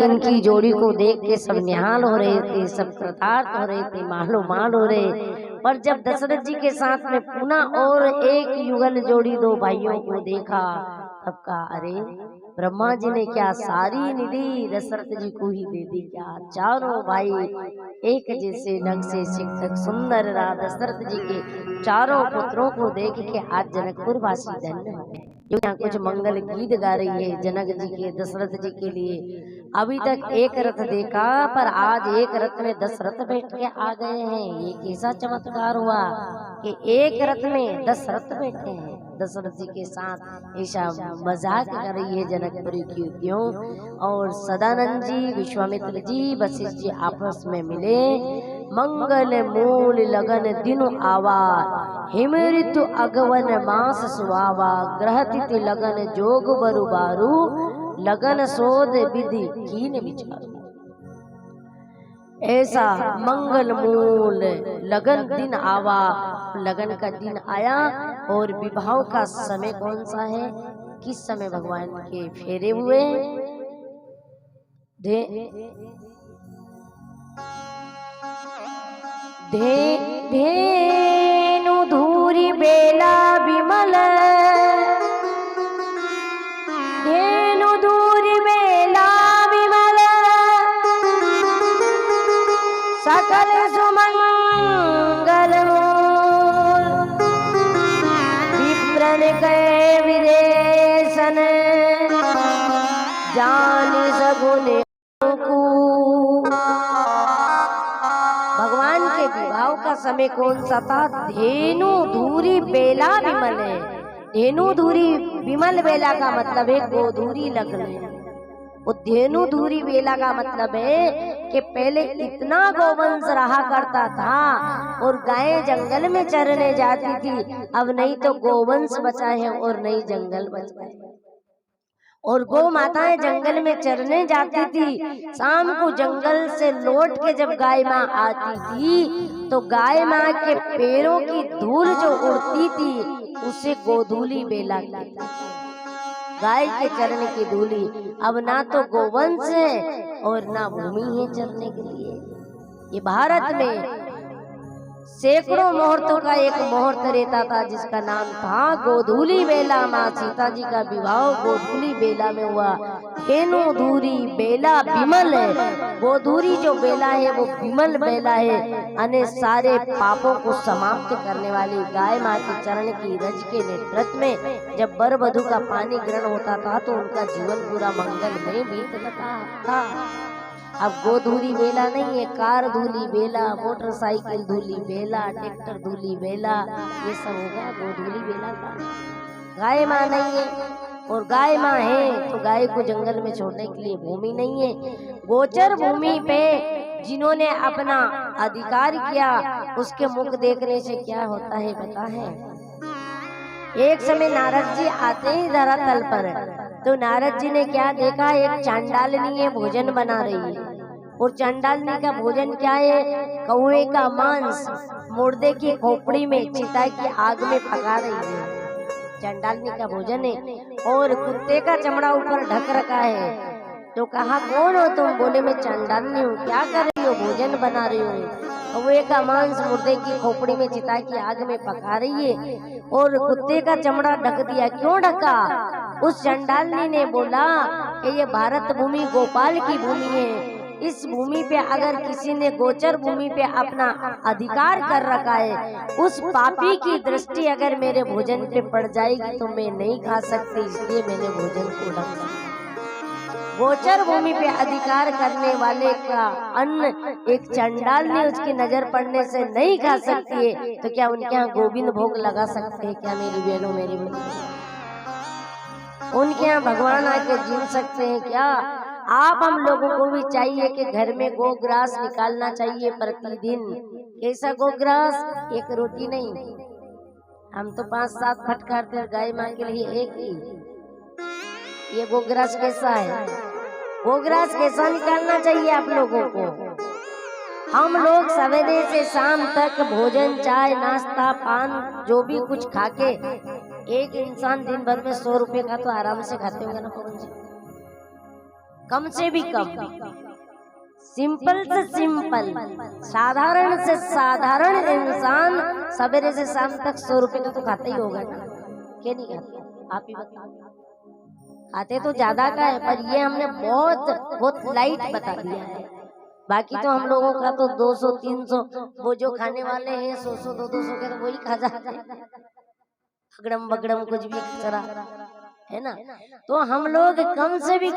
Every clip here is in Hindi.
इनकी जोड़ी को देख के सब निहाल हो रहे थे, सब कृतार्थ हो रहे थे, मालो माल हो रहे। पर जब दशरथ जी के साथ में पुनः और एक युगल जोड़ी दो भाइयों को देखा, तब कहा अरे ब्रह्मा जी ने क्या सारी निधि दशरथ जी को ही दे दी क्या? चारों भाई एक जैसे नक्शे शिक्षक सुंदर रहा। दशरथ जी के चारों पुत्रों को देख के आज जनकपुर वासी धन्य हो गए। यहाँ कुछ मंगल गीत गा रही है जनक जी के, दशरथ जी के लिए। अभी तक एक रथ देखा, पर आज एक रथ में 10 रथ बैठ के आ गए हैं। ये कैसा चमत्कार हुआ कि एक रथ में 10 रथ बैठे हैं दशरथ जी के साथ। ऐसा मजाक कर रही है जनकपुरी की युवतियों। और सदानंद जी, विश्वामित्र जी, वशिष्ठ जी आपस में मिले। मंगल मूल लगन दिन आवा, हिम ऋतु अगवन मास सुहावा, ग्रह तिथि लगन जोग बरु बारू, लगन शोध विधि कीन विचारू। ऐसा मंगल मूल लगन दिन आवा, लगन का दिन आया। और विवाह का समय कौन सा है, किस समय भगवान के फेरे हुए? धेनु धूरी बेला विमल, धेनु धूरी बेला विमल, सकल सुमंगल मूल, विप्रन के विदेशन, जान सगुन विवाह का समय कौन सा था? धेनु धूरी बेला विमल है। धेनु धूरी विमल बेला का मतलब है गोधूरी लग्न। वो धेनु धूरी बेला का मतलब है कि पहले इतना गोवंश रहा करता था और गायें जंगल में चरने जाती थी। अब नहीं तो गोवंश बचा है और नहीं जंगल बचा है। और गौ माताएं जंगल में चरने जाती थी। शाम को जंगल से लौट के जब गाय माँ आती थी तो गाय माँ के पैरों की धूल जो उड़ती थी उसे गोधूली बेला कहते थे। गाय के चरने की धूली। अब ना तो गोवंश है और ना भूमि है चरने के लिए। ये भारत में सैकड़ों मुहूर्तों का एक मुहूर्त रहता था जिसका नाम था गोधूली बेला। माँ सीता जी का विवाह गोधूली बेला में हुआ। धेनु धूरी बेला विमल है। गोधूरी जो बेला है वो विमल बेला है। अने सारे पापों को समाप्त करने वाली गाय माँ के चरण की रज के नेतृत्व में जब वर वधू का पानी ग्रहण होता था तो उनका जीवन पूरा मंगल में बीतता था। अब गोधूली बेला नहीं है, कार धूली बेला, मोटरसाइकिल धूली बेला, ट्रैक्टर धूली बेला, ये सब होगा गोधूली बेला का। गाय माँ नहीं है, और गाय माँ है तो गाय को जंगल में छोड़ने के लिए भूमि नहीं है। गोचर भूमि पे जिन्होंने अपना अधिकार किया उसके मुख देखने से क्या होता है पता है? एक समय नारद जी आते ही धरातल पर तो नारद जी ने क्या देखा? एक चांडालनी है भोजन बना रही है। और चांडालनी का भोजन क्या है? कौवे का मांस मुर्दे की खोपड़ी में चिता की आग में पका रही है। चांडालनी का भोजन है। और कुत्ते का चमड़ा ऊपर ढक रखा है। तो कहा कौन हो तुम? बोले मैं चांडालनी हूँ। क्या कर रही हो? भोजन बना रही हूँ। कौवे का मांस मुर्दे की खोपड़ी में चिता की आग में पका रही है और कुत्ते का चमड़ा ढक दिया। क्यों ढका? उस चंडालनी ने बोला कि ये भारत भूमि गोपाल की भूमि है। इस भूमि पे अगर किसी ने गोचर भूमि पे अपना अधिकार कर रखा है, उस पापी की दृष्टि अगर मेरे भोजन पे पड़ जाएगी तो मैं नहीं खा सकती, इसलिए मैंने भोजन को ढका। गोचर भूमि पे अधिकार करने वाले का अन्न एक चंडालनी उसकी नजर पड़ने से नहीं खा सकती है, तो क्या उनके यहाँ गोविंद भोग लगा सकते हैं क्या? मेरी बहनों, मेरी बहनों, उनके यहाँ भगवान आके जीव सकते हैं क्या? आप हम लोगों को भी चाहिए कि घर में गोग्रास निकालना चाहिए प्रतिदिन। कैसा गोग्रास? एक रोटी नहीं, हम तो 5-7 फटकारते गाय माँ के लिए एक ही। ये गोग्रास कैसा है? गोग्रास कैसा निकालना चाहिए आप लोगों को? हम लोग सवेरे से शाम तक भोजन, चाय, नाश्ता, पान जो भी कुछ खाके एक इंसान दिन भर में 100 रुपए का तो आराम से खाते होंगे ना पवन जी? कम से भी कम, सिंपल से सिंपल, साधारण से साधारण इंसान सवेरे से शाम तक 100 रुपए का तो खाता ही होगा ना, क्या नहीं खाता? आप ही बताओ। खाते तो ज्यादा का है, पर ये हमने बहुत लाइट बता दिया है। बाकी तो हम लोगों का तो 200 300, वो जो खाने वाले हैं 100 200 के, तो वही खा जाते हैं, अगड़म बगड़म कुछ भी कचरा है ना। तो हम लोग कम से भी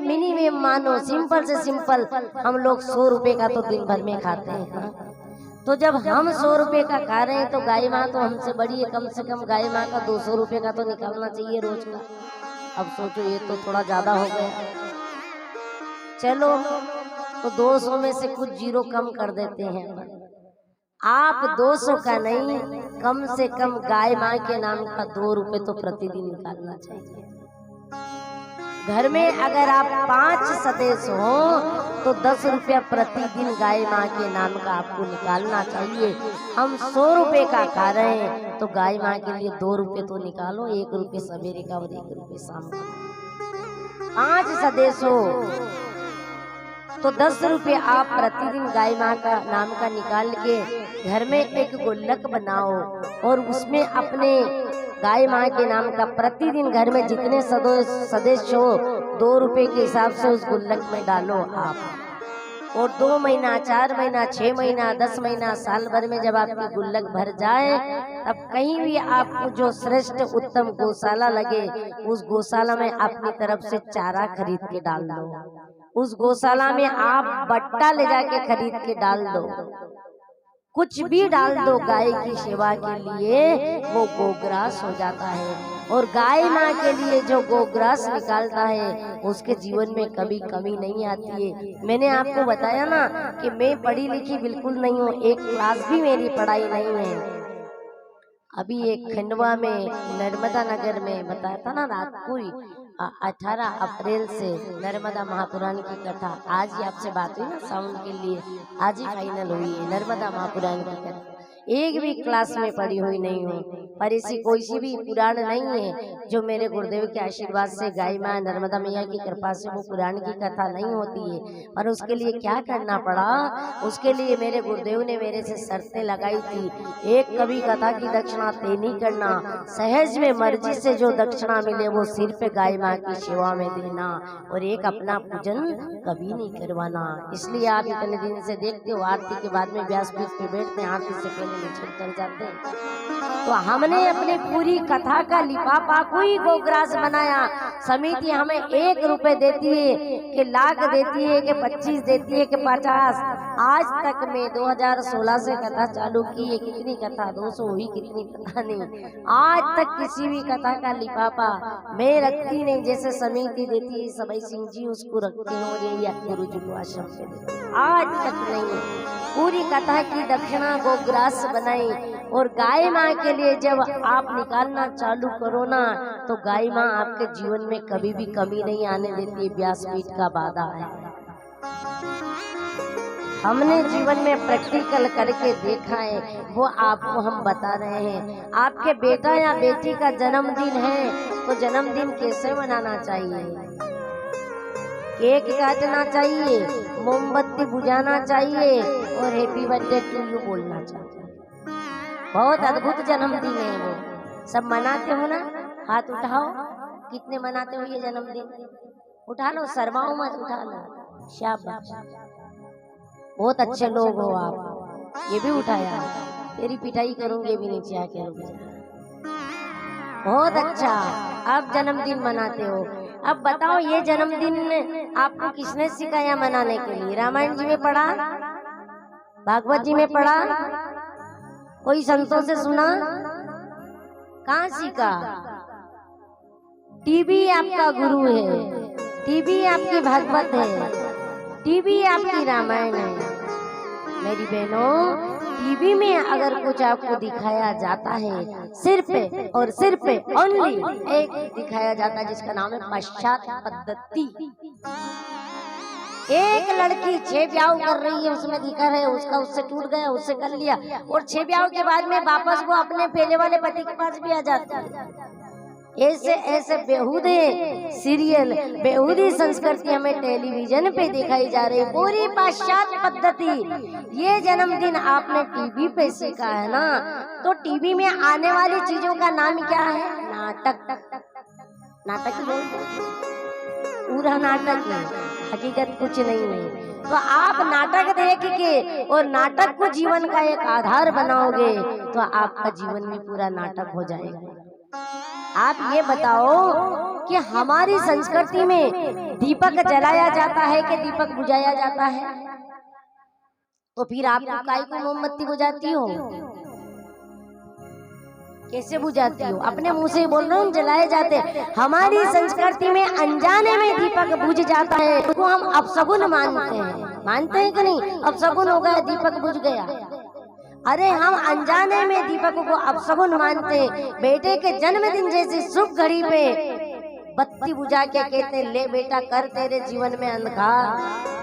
मिनिमम मानो, सिंपल से सिंपल हम लोग 100 रुपए का तो दिन भर में खाते हैं। तो जब हम 100 रुपए का खा रहे हैं तो गाय माँ तो हमसे बड़ी है, कम से कम गाय माँ का 200 रुपए का तो निकालना चाहिए रोज का। अब सोचो ये तो थोड़ा ज्यादा हो गया, चलो तो 200 में से कुछ जीरो कम कर देते हैं। आप 200 का नहीं, कम से कम गाय माँ के नाम का 2 रुपए तो प्रतिदिन निकालना चाहिए। घर में अगर आप 5 सदस्य हो तो 10 रुपया प्रतिदिन गाय माँ के नाम का आपको निकालना चाहिए। हम 100 रुपए का खा रहे हैं तो गाय माँ के लिए 2 रुपए तो निकालो, 1 रुपए सवेरे का और 1 रुपए शाम का। 5 सदस्य हो तो 10 रुपए आप प्रतिदिन गाय माँ का नाम का निकाल के घर में एक गुल्लक बनाओ और उसमें अपने गाय माँ के नाम का प्रतिदिन घर में जितने सदस्य हो 2 रुपए के हिसाब से उस गुल्लक में डालो आप। और 2 महीना 4 महीना 6 महीना 10 महीना साल भर में जब आपकी गुल्लक भर जाए, तब कहीं भी आपको जो श्रेष्ठ उत्तम गौशाला लगे उस गौशाला में अपनी तरफ से चारा खरीद के डाल दो। उस गौशाला में आप बट्टा ले जाके खरीद के डाल दो, कुछ भी डाल दो गाय की सेवा के लिए, वो गोग्रास हो जाता है। और गाय माँ के लिए जो गोग्रास निकालता है उसके जीवन में कभी कमी नहीं आती है। मैंने आपको बताया ना कि मैं पढ़ी लिखी बिल्कुल नहीं हूँ, एक क्लास भी मेरी पढ़ाई नहीं है। अभी एक खंडवा में नर्मदा नगर में बताया था ना, रात को 18 अप्रैल से नर्मदा महापुराण की कथा, आज ही आपसे बात हुई ना साउंड के लिए, आज ही फाइनल हुई है नर्मदा महापुराण की कथा। एक भी क्लास में पढ़ी हुई नहीं हूँ, पर ऐसी कोई सी भी पुराण नहीं है जो मेरे गुरुदेव के आशीर्वाद से, गाय माँ नर्मदा मैया की कृपा से वो पुराण की कथा नहीं होती है। और उसके लिए क्या करना पड़ा, उसके लिए मेरे गुरुदेव ने मेरे से शर्तें लगाई थी। एक, कभी कथा की दक्षिणा ते नहीं करना, सहज में मर्जी से जो दक्षिणा मिले वो सिर्फ गाय माँ की सेवा में देना, और एक, अपना पूजन कभी नहीं करवाना। इसलिए आप इतने दिन से देखते हो आरती के बाद में व्यासपीठ पे बैठते हैं, आरती से पहले नीचे उतर जाते हैं। तो हमने अपनी पूरी कथा का लिफाफा कोई गोग्रास बनाया। समिति हमें 1 रुपए देती है कि लाख देती है कि 25 देती है कि 50। आज तक मैं 2016 से कथा चालू की है, कितनी कथा 200 हुई कितनी पता नहीं, आज तक किसी भी कथा का लिफाफा मैं रखती नहीं। जैसे समिति देती है सबई सिंह जी उसको रखती हूँ, ये गुरु जी को आश्रम से आज तक नहीं। पूरी कथा की दक्षिणा गोग्रास बनाई। और गाय माँ के लिए जब आप निकालना चालू करो ना, तो गाय माँ आपके जीवन में कभी भी कमी नहीं आने देती। व्यासपीठ का वादा है, हमने जीवन में प्रैक्टिकल करके देखा है, वो आपको हम बता रहे हैं। आपके बेटा या बेटी का जन्मदिन है तो जन्मदिन कैसे मनाना चाहिए? केक काटना चाहिए, मोमबत्ती बुझाना चाहिए और हैप्पी बर्थडे टू यू बोलना चाहिए। बहुत अद्भुत जन्मदिन है वो। सब मनाते हो ना, हाथ उठाओ, कितने मनाते हो ये जन्मदिन? उठा लो, शर्माओ मत, उठा लो। शाबाश, बहुत अच्छे लोग हो आप। ये भी उठाया, तेरी पिटाई करूंगी भी नीचे आके। बहुत अच्छा, आप जन्मदिन मनाते हो। अब बताओ ये जन्मदिन आपको किसने सिखाया मनाने के लिए? रामायण जी में पढ़ा, भागवत जी में पढ़ा, कोई संतों से सुना? कहाँ सीखा? टीवी आपका गुरु है, टीवी आपकी भागवत है, टीवी आपकी रामायण है। मेरी बहनों, टीवी में अगर कुछ आपको दिखाया जाता है, सिर्फ और सिर्फ ओनली एक दिखाया जाता है जिसका नाम है पश्चात पद्धति। एक लड़की 6 ब्याह कर रही है, उसमें दिखा है उसका उससे टूट गया, उससे कर लिया, और 6 ब्याह के बाद में वापस वो अपने पहले वाले पति के पास भी आ जाती है। ऐसे ऐसे बेहूदे सीरियल, बेहूदी संस्कृति हमें टेलीविजन पे दिखाई जा रही, पूरी पाश्चात्य पद्धति। ये जन्मदिन आपने टीवी पे सीखा है ना, तो टीवी में आने वाली चीजों का नाम क्या है? नाटक। नाटक पूरा नाटक है, हकीकत कुछ नहीं है। तो आप नाटक देख के और नाटक को जीवन का एक आधार बनाओगे तो आपका जीवन में पूरा नाटक हो जाएगा। आप ये बताओ कि हमारी संस्कृति में दीपक जलाया जाता है कि दीपक बुझाया जाता है? तो फिर आप काहे को मोमबत्ती बुझाती हो? कैसे बुझाती हो? अपने मुंह से बोल रहे हो जलाए जाते। हमारी संस्कृति में अनजाने में दीपक बुझ जाता है, उसको हम अपशगुन मानते हैं। मानते हैं कि नहीं? अपशगुन हो गया, दीपक बुझ गया। अरे हम अनजाने में दीपक को अपशगुन मानते। बेटे के जन्मदिन जैसी शुभ घड़ी पे बत्ती बुझा के कहते ले बेटा कर तेरे जीवन में अंधकार।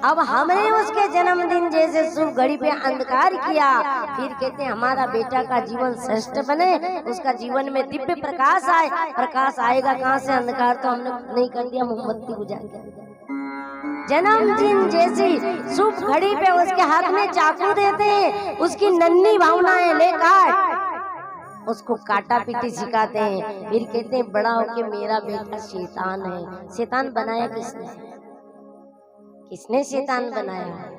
अब हमने उसके जन्मदिन जैसे शुभ घड़ी पे अंधकार किया, फिर कहते हमारा बेटा का जीवन श्रेष्ठ बने, उसका जीवन में दिव्य प्रकाश आए। प्रकाश आएगा कहाँ से? अंधकार तो हमने नहीं कर दिया, मोमबत्ती बुझा के। जन्मदिन जैसी शुभ घड़ी पे उसके हाथ में चाकू देते हैं, उसकी नन्ही भावनाएं ले काट, उसको काटा पीटी सिखाते हैं। फिर कहते हैं बड़ा होके मेरा बेटा शैतान है। शैतान बनाया किसने? किसने शैतान बनाया?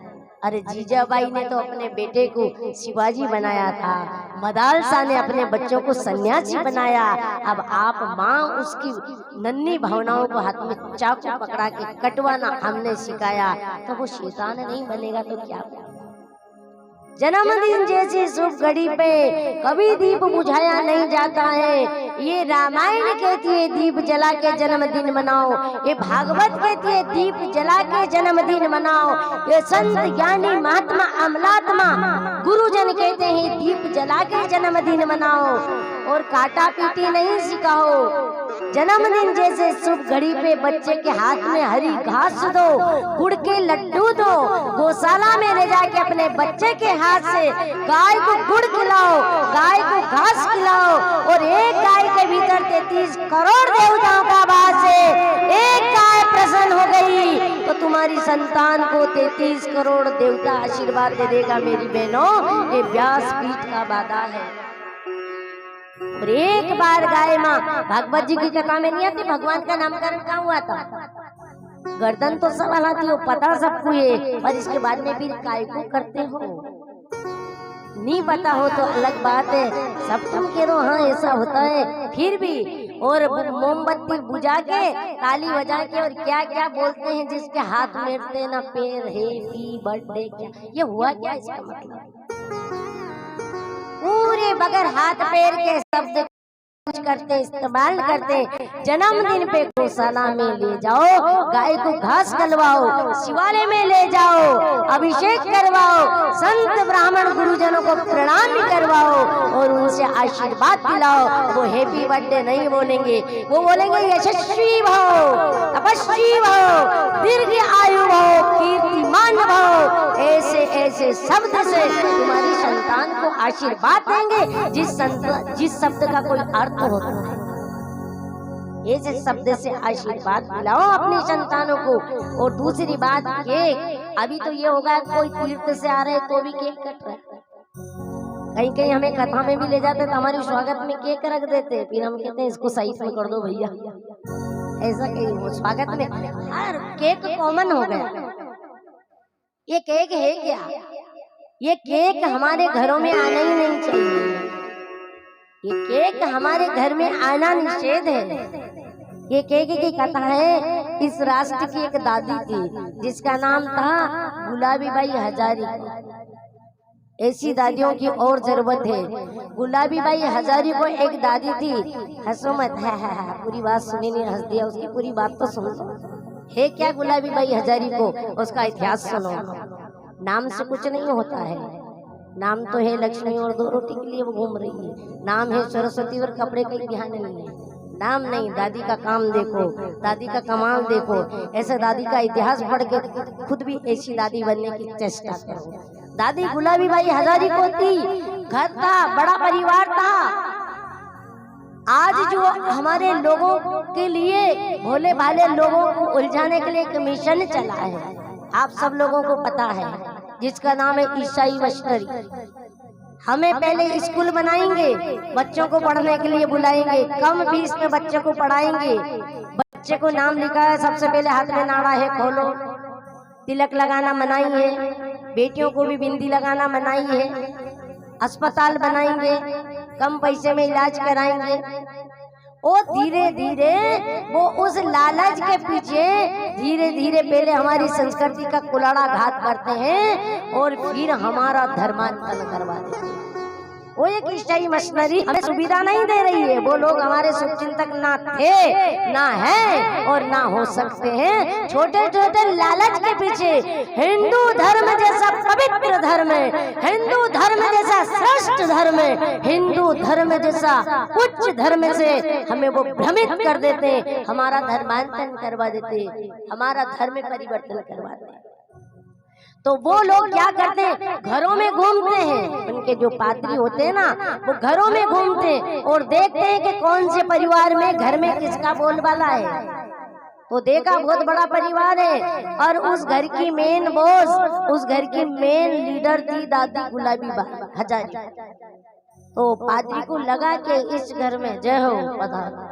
अरे जीजाबाई ने तो अपने बेटे को शिवाजी बनाया था, मदालसा ने अपने बच्चों को सन्यासी बनाया। अब आप माँ उसकी नन्ही भावनाओं को हाथ में चाकू पकड़ा के कटवाना हमने सिखाया, तो वो शैतान नहीं बनेगा तो क्या? जन्मदिन जैसी शुभ घड़ी पे कभी दीप बुझाया नहीं जाता है। ये रामायण कहती है दीप जला के जन्मदिन मनाओ, ये भागवत कहती है दीप जला के जन्मदिन मनाओ, ये संत ज्ञानी महात्मा अमलात्मा गुरुजन कहते हैं दीप जला के जन्मदिन मनाओ और काटा पीटी नहीं सिखाओ। जन्मदिन जैसे शुभ घड़ी पे बच्चे के हाथ में हरी घास दो, गुड़ के लड्डू दो, गौशाला में ले जाके अपने बच्चे के हाथ से गाय को गुड़ खिलाओ, गाय को घास खिलाओ, और एक गाय के भीतर 33 करोड़ देवताओं का वास है। एक गाय प्रसन्न हो गई तो तुम्हारी संतान को 33 करोड़ देवता आशीर्वाद दे देगा। मेरी बहनों, ये व्यासपीठ का वादा है। और एक बार गाय माँ, भागवत जी की कथा में नहीं आती भगवान का नामकरण कहाँ हुआ था? गर्दन तो सब हलाती हो, पता सबको है, पर इसके बाद में फिर काय को करते हो? नहीं पता हो तो अलग बात है, सब तुम कह रहे हो हाँ ऐसा होता है, फिर भी। और मोमबत्ती बुझा के ताली बजा के और क्या क्या बोलते हैं, जिसके हाथ मेरते ना पैर, हैप्पी बर्थडे, क्या ये हुआ? क्या इसका मतलब? पूरे बगैर हाथ पैर के शब्द कुछ करते इस्तेमाल करते। जन्मदिन पे गौशाला में ले जाओ, गाय को घास खिलवाओ, शिवालय में ले जाओ, अभिषेक करवाओ, संत ब्राह्मण गुरुजनों को प्रणाम भी करवाओ और उनसे आशीर्वाद दिलाओ। वो हैप्पी बर्थडे नहीं बोलेंगे, वो बोलेंगे यशस्वी भव, तपस्वी भव, दीर्घ आयु भव, कीर्तिमान भव। ऐसे ऐसे शब्द से तुम्हारी संतान को आशीर्वाद देंगे जिस शब्द का कोई अर्थ होता है। ऐसे शब्द से आशीर्वाद दिलाओ अपनी संतानों को। और दूसरी बात, केक, अभी तो ये होगा कोई तीर्थ से आ रहे तो भी केक कट रहा है। कहीं कहीं हमें कथा में भी ले जाते तो हमारे स्वागत में केक रख देते, फिर हम कहते हैं इसको साइड में कर दो भैया। ऐसा कहीं स्वागत में हर केक कॉमन हो गया। ये केक है क्या? ये केक हमारे घरों में आना ही नहीं चाहिए। ये केक हमारे घर में आना निषेध है। ये केक की कथा है, इस राष्ट्र की एक दादी थी जिसका नाम था गुलाबी बाई हजारी। ऐसी दादियों की और जरूरत है। गुलाबी बाई हजारी को एक दादी थी, हंसो मत, है पूरी बात सुनी नहीं, हंस दिया, उसकी पूरी बात तो सुनो। है क्या गुलाबी बाई हजारी को? उसका इतिहास सुनो। नाम से कुछ नहीं होता है। नाम तो है लक्ष्मी और 2 रोटी के लिए वो घूम रही है। नाम है सरस्वती और कपड़े का ध्यान नहीं है। नाम नहीं, दादी का काम देखो, दादी का कमाल देखो। ऐसे दादी का इतिहास पढ़ के खुद भी ऐसी दादी बनने की चेष्टा करो। दादी गुलाबी बाई हजारी को थी, घर था, बड़ा परिवार था। आज जो हमारे लोगों के लिए, भोले भाले लोगों को उलझाने के लिए एक मिशन चला है, आप सब लोगों को पता है, जिसका नाम है ईसाई मिशनरी। हमें पहले स्कूल बनाएंगे, बच्चों को पढ़ने के लिए बुलाएंगे, कम फीस में बच्चे को पढ़ाएंगे। बच्चे को नाम लिखा है, सबसे पहले हाथ में नाड़ा है, खोलो। तिलक लगाना मनाही है, बेटियों को भी बिंदी लगाना मनाही है। अस्पताल बनाएंगे, कम पैसे में इलाज कराएंगे। और धीरे धीरे वो उस लालच के पीछे धीरे धीरे पहले हमारी संस्कृति का कुलाड़ा घात करते हैं और फिर हमारा धर्मांतरण करवा देते हैं। वो एक ईसाई मिशनरी हमें सुविधा नहीं दे रही है। वो लोग हमारे शुभचिंतक ना थे, ना है और ना हो सकते हैं। छोटे छोटे लालच के पीछे हिंदू धर्म जैसा पवित्र धर्म है, हिंदू धर्म जैसा श्रेष्ठ धर्म है, हिंदू धर्म जैसा उच्च धर्म से हमें वो भ्रमित कर देते, हमारा धर्मांतरण करवा देते, हमारा धर्म परिवर्तन करवा देते। तो वो लोग क्या करते हैं, घरों में घूमते हैं। उनके जो पादरी होते हैं ना, वो घरों में घूमते हैं और देखते हैं कि कौन से परिवार में, घर में किसका बोलबाला है। तो देखा बहुत बड़ा परिवार है और उस घर की मेन बॉस, उस घर की मेन लीडर थी दादी गुलाबी हजारी। तो पादरी को लगा कि इस घर में, जय हो पधारो,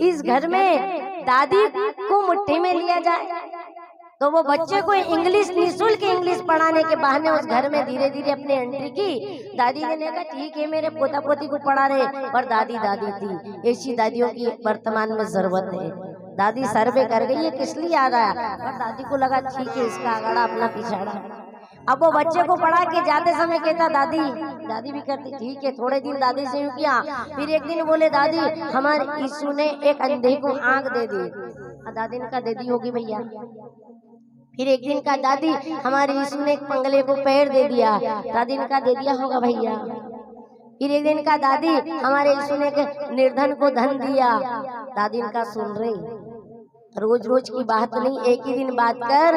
इस घर में दादी को मुट्ठी में लिया जाए। तो वो बच्चे को इंग्लिश, निःशुल्क इंग्लिश पढ़ाने के बहाने उस घर में धीरे धीरे अपनी एंट्री की। दादी ने कहा ठीक है, मेरे पोता पोती को पढ़ा रहे, पर दादी दादी थी, ऐसी दादियों की वर्तमान में जरूरत है। दादी सर्वे कर गई है, किस लिए आ रहा है, पर दादी को लगा ठीक है, इसका आगड़ा अपना पिछाड़ा। अब वो बच्चे को पढ़ा के जाते समय कहता दादी, दादी भी करती ठीक है। थोड़े दिन दादी से यूं किया, फिर एक दिन बोले दादी हमारे यीशु ने एक अंधे को आंख दे दी। दादी ने कहा दे दी होगी भैया। फिर एक दिन का दादी हमारे यीशु ने एक पंगले को पैर दे दिया। दादी ने कहा दे दिया होगा भैया। फिर एक दिन का दादी हमारे यीशु ने निर्धन को धन दिया। दादी ने कहा सुन रही, रोज रोज की बात नहीं, एक ही दिन बात कर।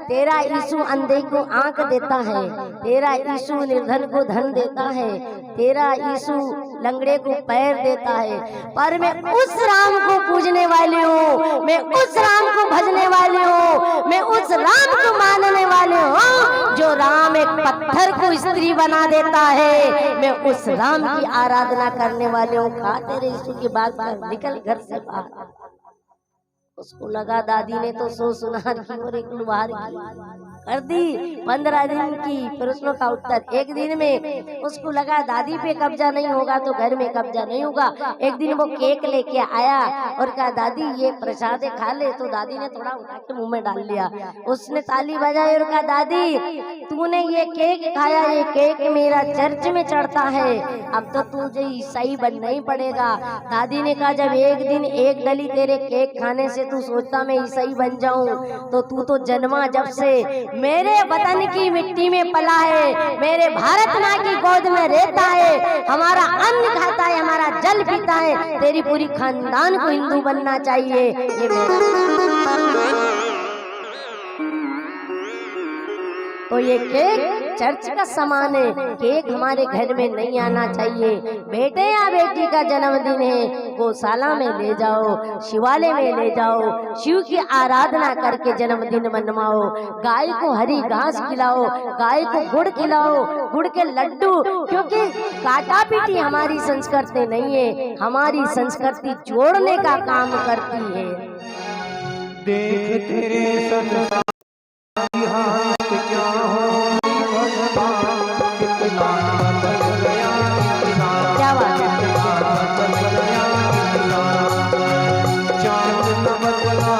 तेरा यीशु अंधे को आंख देता है, तेरा यीशु निर्धन को धन देता है, तेरा यीशु लंगड़े को पैर देता है। पर मैं उस राम को पूजने वाली हूँ, मैं उस राम को भजने वाली हूँ, मैं उस राम को मानने वाली हूँ जो राम एक पत्थर को स्त्री बना देता है। मैं उस राम की आराधना करने वाली हूँ। कहा तेरे यीशु की बात कर, निकल घर से बाहर। उसको लगा दादी ने तो सो सुनार की और एक लुहार की कर दी। 15 दिन की प्रश्नों का उत्तर एक दिन में। उसको लगा दादी पे कब्जा नहीं होगा तो घर में कब्जा नहीं होगा। एक दिन वो केक लेके आया और कहा दादी ये प्रसाद खा ले। तो दादी ने थोड़ा उठा के मुंह में डाल लिया। उसने ताली बजाई और कहा दादी तूने ये केक खाया, ये केक मेरा चर्च में चढ़ता है, अब तो तुझे ईसाई बनना ही पड़ेगा। दादी ने कहा जब एक दिन एक डली तेरे केक खाने से तू सोचता मैं ईसाई बन जाऊं, तो तू तो जन्मा जब से मेरे वतन की मिट्टी में पला है, मेरे भारत माँ की गोद में रहता है, हमारा अन्न खाता है, हमारा जल पीता है। तेरी पूरी खानदान को हिंदू बनना चाहिए। ये मेरा तो ये केक चर्च का सामान है, केक हमारे घर में नहीं आना चाहिए। बेटे या बेटी का जन्मदिन है, गौशाला में ले जाओ, शिवालय में ले जाओ, शिव की आराधना करके जन्मदिन मनवाओ। गाय को हरी घास खिलाओ, गाय को गुड़ खिलाओ, गुड़ के लड्डू, क्योंकि काटा पीटी हमारी संस्कृति नहीं है, हमारी संस्कृति जोड़ने का काम करती है। देख तेरे क्या हो कितना बदल गया, क्या बात है। चांद बदला